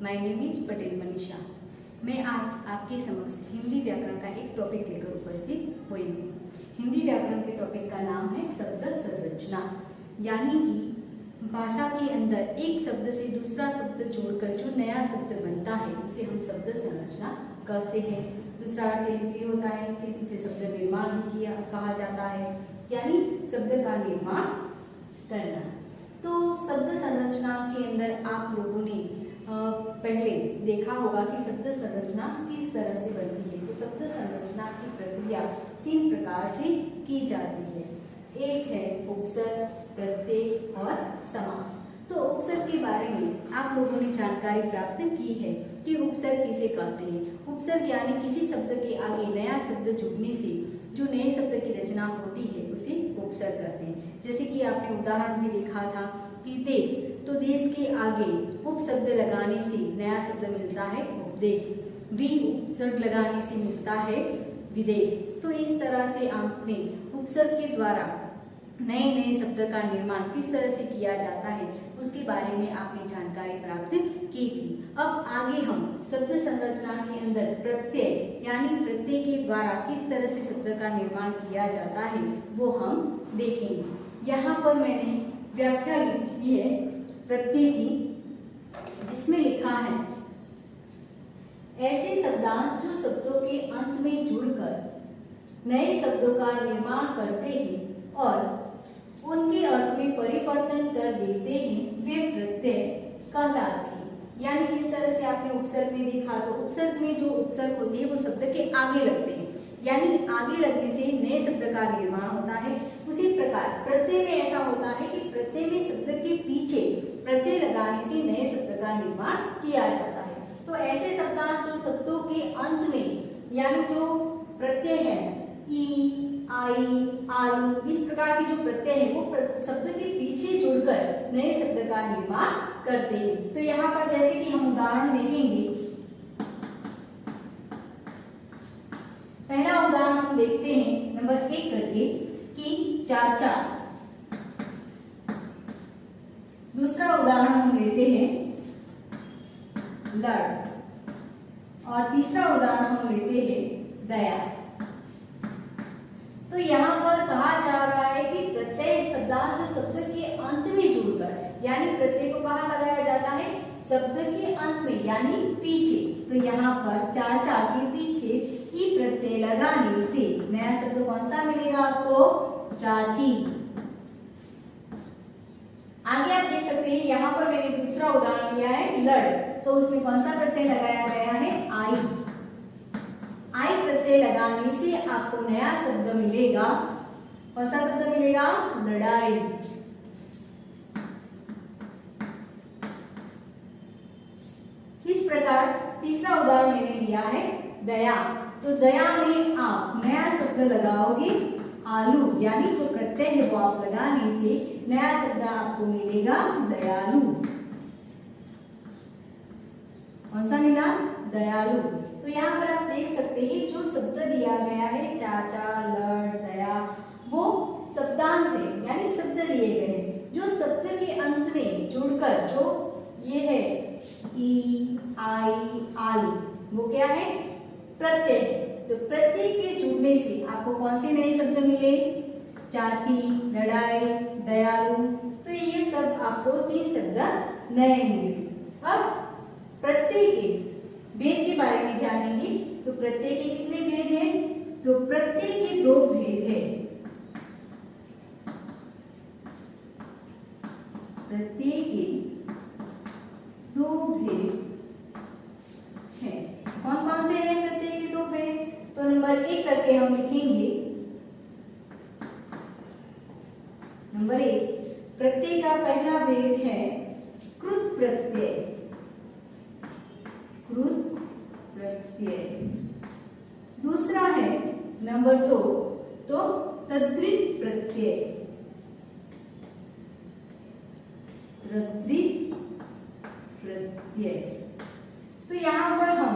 My name is Patel Manisha. मैं आज आपके समक्ष हिंदी व्याकरण का एक टॉपिक लेकर उपस्थित हुई हूँ। हिंदी व्याकरण के टॉपिक का नाम है शब्द संरचना, यानी कि भाषा के अंदर एक शब्द से दूसरा शब्द जोड़कर जो नया शब्द बनता है उसे हम शब्द संरचना कहते हैं। दूसरा अर्थ ये होता है कि उसे शब्द निर्माण भी किया कहा जाता है, यानी शब्द का निर्माण करना। तो शब्द संरचना के अंदर आप लोगों ने पहले देखा होगा कि शब्द संरचना किस तरह से बनती है। तो शब्द संरचना की प्रक्रिया 3 प्रकार से की जाती है। एक है उपसर्ग, प्रत्यय और समास। तो उपसर्ग के बारे में आप लोगों ने जानकारी प्राप्त की है कि उपसर्ग किसे कहते हैं। उपसर्ग यानी किसी शब्द के आगे नया शब्द जुड़ने से जो नए शब्द की रचना होती है उसे उपसर्ग कहते हैं। जैसे कि आपने उदाहरण भी देखा था कि देश, तो देश के आगे उपशब्द लगाने से नया शब्द मिलता है उपदेश। वि उपसर्ग लगाने से मिलता है विदेश। तो इस तरह से आपने उपसर्ग के द्वारा नए नए शब्द का निर्माण किस तरह से किया जाता है उसके बारे में आपने जानकारी प्राप्त की थी। अब आगे हम शब्द संरचना के अंदर प्रत्यय यानी प्रत्यय के द्वारा किस तरह से शब्द का निर्माण किया जाता है वो हम देखेंगे। यहाँ पर मैंने व्याख्या लिखी है प्रत्यय की, जिसमें लिखा है ऐसे शब्दांश जो शब्दों के अंत में जुड़कर नए शब्दों का निर्माण करते हैं और उनके अर्थ में परिवर्तन कर देते हैं, वे प्रत्यय कहलाते हैं। यानी जिस तरह से आपने उपसर्ग में देखा, तो उपसर्ग में जो उपसर्ग होते हैं वो शब्द के आगे लगते हैं, यानी आगे लगने से नए शब्द का निर्माण होता है। उसी प्रकार प्रत्यय में ऐसा होता है कि प्रत्यय में शब्द के पीछे प्रत्यय लगाने से नए शब्द का निर्माण किया जाता है। तो ऐसे शब्दांश जो शब्दों के अंत में यानी जो प्रत्यय है ई, आई, आलू, इस प्रकार के जो प्रत्यय है वो शब्द के पीछे जुड़कर नए शब्द का निर्माण करते हैं। तो यहाँ पर जैसे कि हम उदाहरण देखेंगे, पहला उदाहरण हम देखते हैं नंबर 1 करके कि चाचा। दूसरा उदाहरण हम लेते हैं लड़, और तीसरा उदाहरण हम लेते हैं दया। तो यहाँ पर कहा जा रहा है कि प्रत्यय शब्दांश जो शब्द के अंत में जुड़कर, यानी प्रत्यय को कहाँ लगाया जाता है, शब्द के अंत में यानी पीछे। तो यहाँ पर चाचा के पीछे ई प्रत्यय लगाने से नया शब्द कौन सा मिलेगा आपको, चाची। आगे आप देख सकते हैं यहाँ पर मैंने दूसरा उदाहरण लिया है लड़, तो उसमें कौन सा प्रत्यय लगाया गया है, आई। आई प्रत्यय लगाने से आपको नया शब्द मिलेगा, कौन सा शब्द मिलेगा, लड़ाई। इस प्रकार तीसरा उदाहरण मैंने लिया है दया। तो दया में आप नया शब्द लगाओगे आलू, यानी जो प्रत्यय है वो आप लगाने से नया शब्द आपको मिलेगा दयालु। कौन सा मिला, दयालु। तो यहाँ पर आप देख सकते हैं जो शब्द दिया गया है चाचा, लड़, दया, वो शब्दांश है, यानी शब्द दिए गए हैं जो शब्द के अंत में जुड़कर जो ये है ई, आई, आलू, वो क्या है, प्रत्यय। तो प्रत्यय के जुड़ने से आपको कौन से नए शब्द मिले, चाची, लड़ाई, दयालु। तो ये सब आपको 3 शब्द नए मिले। अब प्रत्यय के भेद के बारे में जानेंगे। तो प्रत्यय के कितने भेद हैं, तो प्रत्यय के 2 भेद हैं। प्रत्यय के 2 भेद हैं। कौन कौन से हैं प्रत्यय के 2 भेद, तो नंबर 1 करके हम लिखेंगे। नंबर 1 प्रत्यय का पहला भेद है कृत प्रत्यय। कृत प्रत्यय। दूसरा है नंबर 2 तो तद्धित प्रत्यय। तद्धित प्रत्यय। तो यहाँ पर हम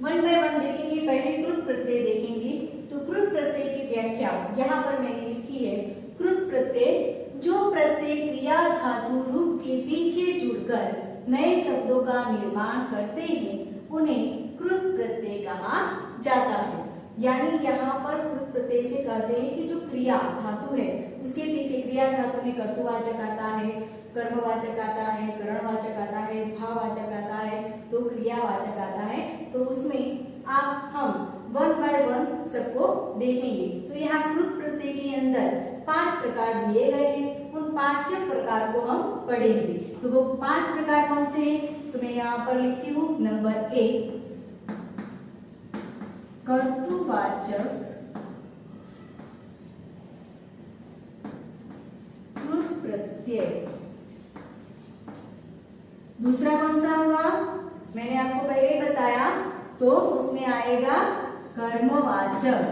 1 बाय 1 देखेंगे। पहले कृत प्रत्यय देखेंगे। तो कृत प्रत्यय की व्याख्या यहाँ पर मैंने लिखी है। कृत प्रत्यय जो प्रत्यय क्रिया धातु रूप के पीछे जुड़कर नए शब्दों का निर्माण करते हैं उन्हें कृत प्रत्यय कहा जाता है। यानी यहाँ पर कृत प्रत्यय से कहते हैं कि जो क्रिया धातु है उसके पीछे क्रिया धातु में कर्तुवाचक आता है, कर्मवाचक आता है, करणवाचक आता है, भाववाचक आता है, तो क्रियावाचक आता है। तो उसमें हम 1 बाय 1 सबको देखेंगे। तो यहाँ कृत प्रत्यय के अंदर 5 प्रकार दिए गए हैं, उन 5 प्रकार को हम पढ़ेंगे। तो वो 5 प्रकार कौन से हैं? तो मैं यहाँ पर लिखती हूँ। नंबर 1 कर्तुवाचक कृत प्रत्यय। दूसरा कौन सा हुआ? मैंने आपको पहले ही बताया, तो उसमें आएगा कर्मवाचक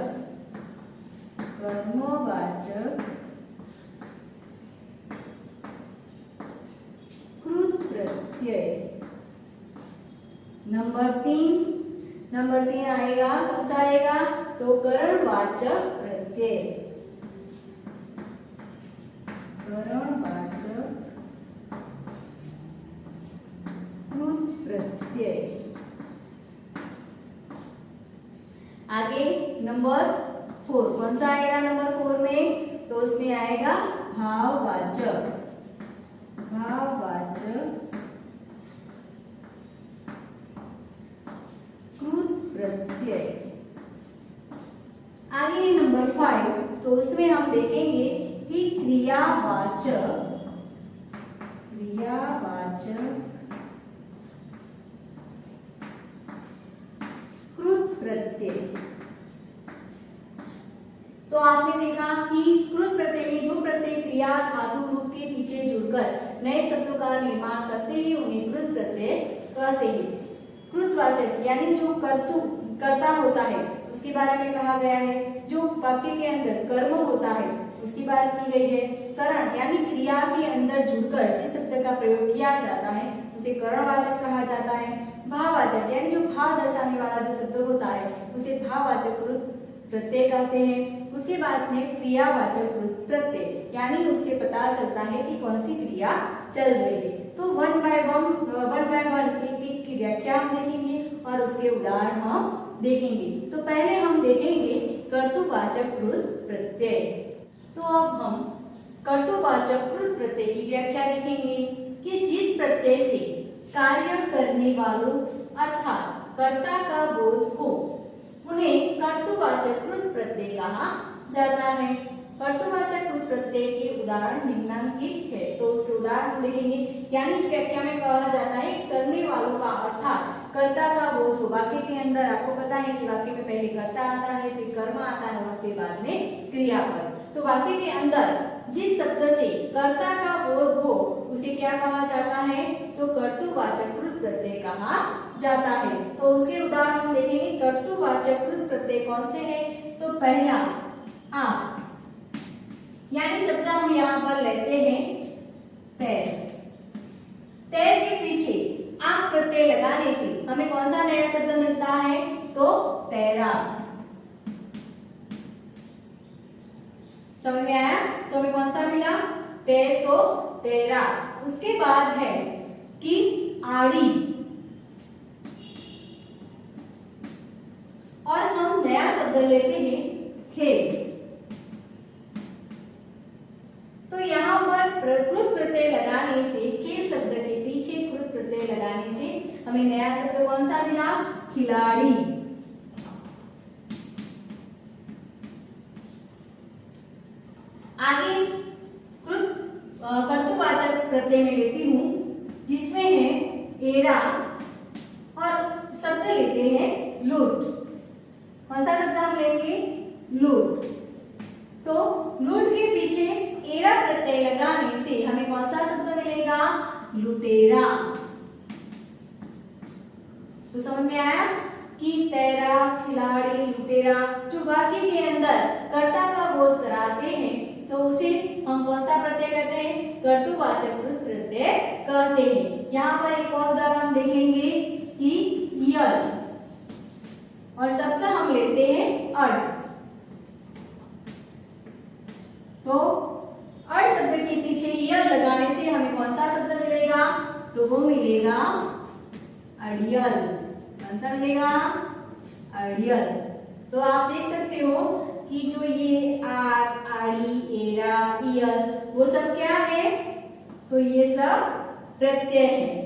कृत प्रत्यय। नंबर 3 आएगा, कौन सा आएगा? तो करणवाचक प्रत्यय। आगे नंबर 4 कौन सा आएगा? नंबर 4 में तो उसमें आएगा भाववाचक कृत प्रत्यय। आगे नंबर 5 तो उसमें हम देखेंगे कि क्रियावाचक कृत प्रत्यय। तो आपने देखा कि कृत प्रत्यय में जो प्रत्यय क्रिया धातु रूप के पीछे जुड़कर नए शब्दों का निर्माण करते हैं उन्हें कृत प्रत्यय कहते हैं। कृतवाचक यानी जो कर्ता होता है उसके बारे में कहा गया है। जो वाक्य के अंदर कर्म होता है उसकी बात की गई है। करण यानी क्रिया के अंदर जुड़कर जिस शब्द का प्रयोग किया जाता है उसे करणवाचक कहा जाता है। भाववाचक यानी जो भाव दर्शाने वाला जो शब्द होता है उसे भाववाचक कृत प्रत्यय कहते हैं। उसके बाद में क्रियावाचक कृत प्रत्यय यानी उससे पता चलता है कि कौन सी क्रिया चल रही है। तो 1 बाय 1 एक की व्याख्या हम देखेंगे और उसके उदाहरण हम देखेंगे। तो पहले हम देखेंगे कर्तुवाचक कृत प्रत्यय। तो अब हम कर्तुवाचक कृत प्रत्यय की व्याख्या देखेंगे कि जिस प्रत्यय से कार्य करने वालों अर्थात कर्ता का बोध हो उन्हें कर्तुवाचक कृत प्रत्यय कहा जाता है। कर्तुवाचक कृत प्रत्यय के उदाहरण निम्नलिखित है। तो उसके उदाहरण हम देखेंगे। यानी इस व्याख्या में कहा जाता है करने वालों का अर्थात कर्ता का बोध हो। वाक्य के अंदर आपको पता है कि वाक्य में पहले कर्ता आता है, फिर कर्म आता है और फिर बाद में क्रियापद। तो वाक्य के अंदर जिस शब्द से कर्ता का बोध हो उसे क्या कहा जाता है? तो कर्तुवाचक कृत प्रत्यय कहा जाता है। तो उसके उदाहरण हम देखेंगे। कर्तुवाचक कृत प्रत्यय कौन से हैं? तो पहला आप यानी शब्द हम यहाँ पर लेते हैं तैर। तैर के पीछे आप प्रत्यय लगाने से हमें कौन सा नया शब्द मिलता है? तो तैरा। समझ में आया? तो हमें कौन सा मिला? तैर तो तेरा। उसके बाद है कि आड़ी और हम नया शब्द लेते हैं खेल। तो यहाँ पर कृत प्रत्यय लगाने से खेल शब्द के पीछे कृत प्रत्यय लगाने से हमें नया शब्द कौन सा मिला? खिलाड़ी। आगे कर्तुवाचक प्रत्यय में लेती हूं जिसमें है एरा और शब्द लेते हैं लूट। कौन सा शब्द हम लेंगे? लूट। तो लूट के पीछे एरा प्रत्यय लगाने से हमें कौन सा शब्द मिलेगा? लुटेरा। तो समझ में आया कि तैरा, खिलाड़ी, लुटेरा जो वाक्य के अंदर कर्ता का बोध कराते हैं तो उसे हम कौन सा प्रत्यय कहते हैं? कर्तुवाचक कृत प्रत्यय कहते हैं। यहाँ पर एक और उदाहरण देखेंगे कि यल और शब्द हम लेते हैं अड़। तो अड़ शब्द के पीछे यल लगाने से हमें कौन सा शब्द मिलेगा? तो वो मिलेगा अड़ियल। कौन सा मिलेगा? अड़ियल। तो आप देख सकते हो कि जो ये आर, आड़ी, एरा, इयर वो सब क्या है? तो ये सब प्रत्यय है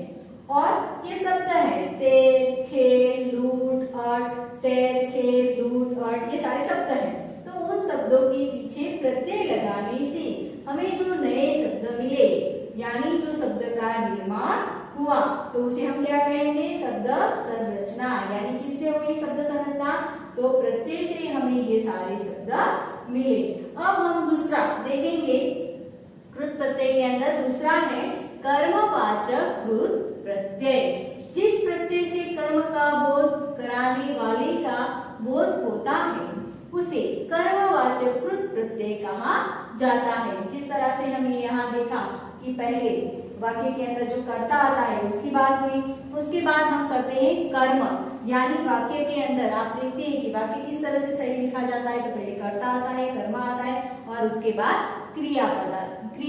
और ये शब्द है तेर, खेल, लूट, अट, तेर, खेल, लूट, अट, ये सारे शब्द हैं। तो उन शब्दों के पीछे प्रत्यय लगाने से हमें जो नए शब्द मिले यानी जो शब्द का निर्माण हुआ तो उसे हम क्या कहेंगे? शब्द संरचना। यानी किससे हुई शब्द संरचना? तो प्रत्यय से हमें ये सारे शब्द मिले। अब हम दूसरा देखेंगे। कृत प्रत्यय के अंदर दूसरा है कर्मवाचक कृत प्रत्यय। जिस प्रत्यय से कर्म का बोध कराने वाले का बोध होता है उसे कर्मवाचक कृत प्रत्यय कहा जाता है। जिस तरह से हमने यहाँ देखा कि पहले वाक्य के अंदर जो कर्ता आता है उसकी बात हुई, उसके बाद हम करते हैं कर्म। यानी वाक्य के अंदर आप देखते हैं कि वाक्य किस तरह से सही लिखा जाता है। तो पहले कर्ता आता है, कर्म आता है और उसके बाद क्रिया आती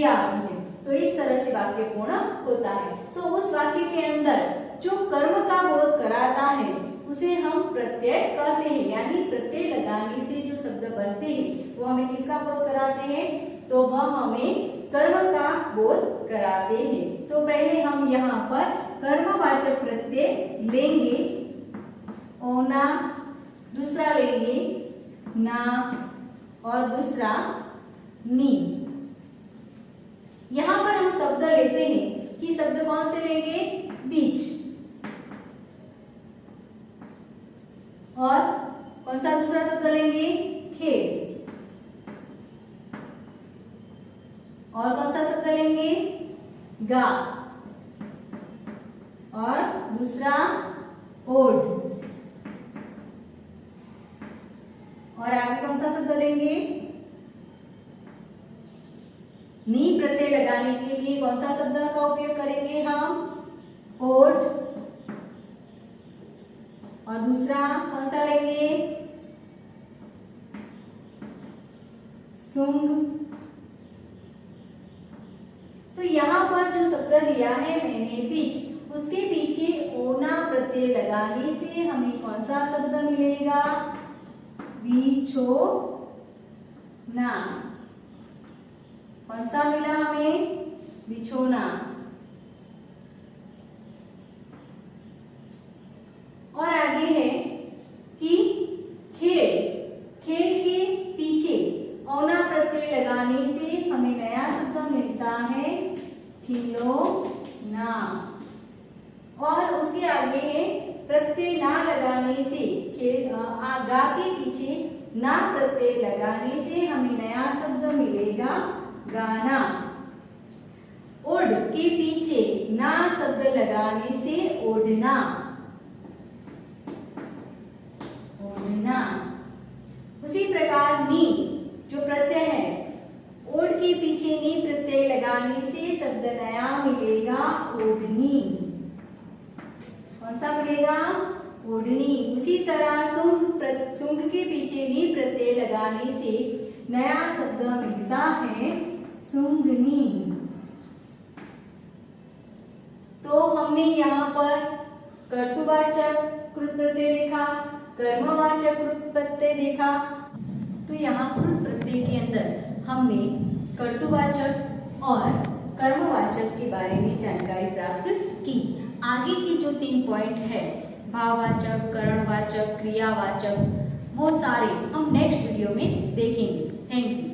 है। तो इस तरह से वाक्य पूर्ण होता है। तो उस वाक्य के अंदर जो कर्म का बोध कराता है उसे हम प्रत्यय कहते हैं। यानी प्रत्यय लगाने से जो शब्द बनते हैं वो हमें किसका बोध कराते हैं? तो वह हमें कर्म का बोध कराते हैं। तो पहले हम यहाँ पर कर्मवाचक प्रत्यय लेंगे ओना, दूसरा लेंगे ना और दूसरा नी। यहाँ पर हम शब्द लेते हैं कि शब्द कौन से लेंगे? बीच। और कौन सा दूसरा शब्द लेंगे? खेल। और कौन सा शब्द लेंगे? गा। और दूसरा ओढ़। और आगे कौन सा शब्द लेंगे? नी प्रत्यय लगाने के लिए कौन सा शब्द का उपयोग करेंगे हम? ओढ़। और दूसरा कौन सा लेंगे? सुंग। तो यहाँ पर जो शब्द लिया है मैंने बीच, उसके पीछे ओना प्रत्यय लगाने से हमें कौन सा शब्द मिलेगा? बिछोना। कौन सा मिला हमें? बिछोना। और आगे है कि खेल। खेल के पीछे औना प्रत्यय लगाने से हमें नया शब्द मिलता है खिलौना। और उसके आगे है प्रत्यय ना लगाने से गा के पीछे ना प्रत्यय लगाने से हमें नया शब्द मिलेगा गाना। ओढ़ के पीछे ना शब्द लगाने से ओढ़ना। ओढ़ना। उसी प्रकार नी जो प्रत्यय है, ओढ़ के पीछे नी प्रत्यय लगाने से शब्द नया मिलेगा ओढ़नी। कौन सा मिलेगा? ओढ़नी। उसी तरह सुंग के पीछे नी प्रत्यय लगाने से नया शब्द मिलता है सुंगनी। तो हमने यहाँ पर कर्तृवाचक कृत प्रत्यय देखा, कर्मवाचक कृत प्रत्यय देखा। तो यहाँ कृत प्रत्यय के अंदर हमने कर्तृवाचक और कर्मवाचक के बारे में जानकारी प्राप्त की। आगे की जो 3 पॉइंट है भाववाचक, करणवाचक, क्रियावाचक, वो सारे हम नेक्स्ट वीडियो में देखेंगे। Thank you.